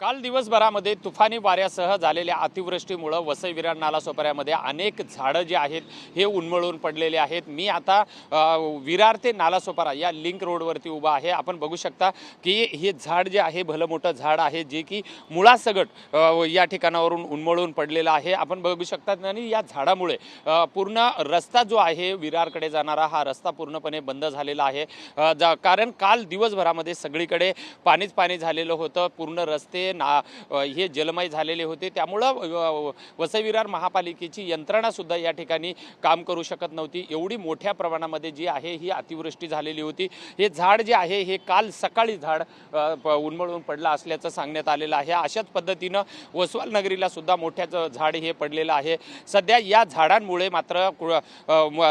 काल दिवसभरामध्ये तुफानी वाऱ्यासह झालेल्या अतिवृष्टीमुळे वसई विरार नालासोपाऱ्यामध्ये अनेक झाडं जे आहेत हे उन्मळून पडलेले आहेत। मी आता विरार ते नालासोपारा या लिंक रोडवरती उभा आहे। आपण बघू शकता की हे झाड जे आहे भलं मोठं झाड आहे जे की मुळासकट या ठिकाणावरून उन्मळून पडलेलं आहे। आपण बघू शकता आणि या झाडामुळे पूर्ण रस्ता जो आहे विरारकडे जाणारा हा रस्ता पूर्णपणे बंद झालेला आहे। कारण काल दिवसभरामध्ये सगळीकडे पाणीच पाणी झालेलं होतं। पूर्ण रस्ते हे जलमय झालेले होते। त्यामुळे वसई विरार महापालिकेची यंत्रणा सुद्धा या ठिकाणी काम करू शकत नव्हती। एवढी मोठ्या प्रमाणामध्ये जी आहे ही अतिवृष्टी झालेली होती। हे झाड जे आहे हे काल सकाळी झाड उन्मळून पडला असल्याचं सांगण्यात आलेलं आहे। अशाच पद्धतीनं वसवाल नगरीला सुद्धा मोठ्याचं झाड हे पडलेलं आहे। सध्या या झाडांमुळे मात्र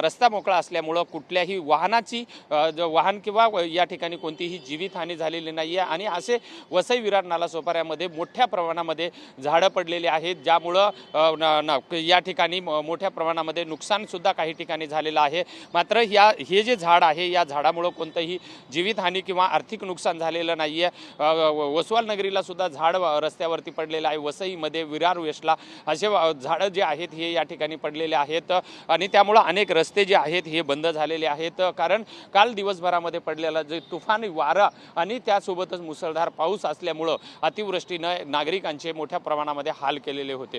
रस्ता मोकळा असल्यामुळे कुठल्याही वाहन किंवा या ठिकाणी कोणतीही जीवितहानी झालेली नाही आहे। आणि असे वसई विरार नालासोपाऱ्यामध्ये मोठ्या प्रमाणामध्ये झाडं पडलेली आहेत, ज्यामुळं या ठिकाणी मोठ्या प्रमाणामध्ये नुकसान सुद्धा काही ठिकाणी झालेलं आहे। मात्र हे जे झाड आहे या झाडामुळे कोणतंही जीवितहानी किंवा आर्थिक नुकसान झालेलं नाही आहे। वसवाल नगरीला सुद्धा झाड रस्त्यावरती पडलेलं आहे। वसईमध्ये विरार वेस्टला असे झाडं जे आहेत हे या ठिकाणी पडलेले आहेत आणि त्यामुळे अनेक रस्ते जे आहेत हे बंद झालेले आहेत। कारण काल दिवसभरामध्ये पडलेला जे तुफानी वारा आणि त्यासोबतच मुसळधार पाऊस असल्यामुळं अतिवृष्टीने नागरिकांचे मोठ्या प्रमाणामध्ये हाल केलेले होते।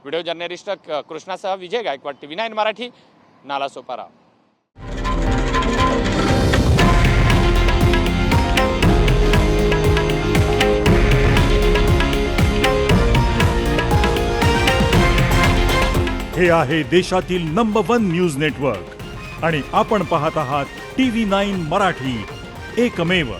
व्हिडिओ जर्नलिस्ट कृष्णासह विजय गायकवाड, TV9 मराठी, नालासोपारा। हे आहे देशातील नंबर 1 न्यूज नेटवर्क आणि आपण पाहत आहात TV9 मराठी, एकमेव।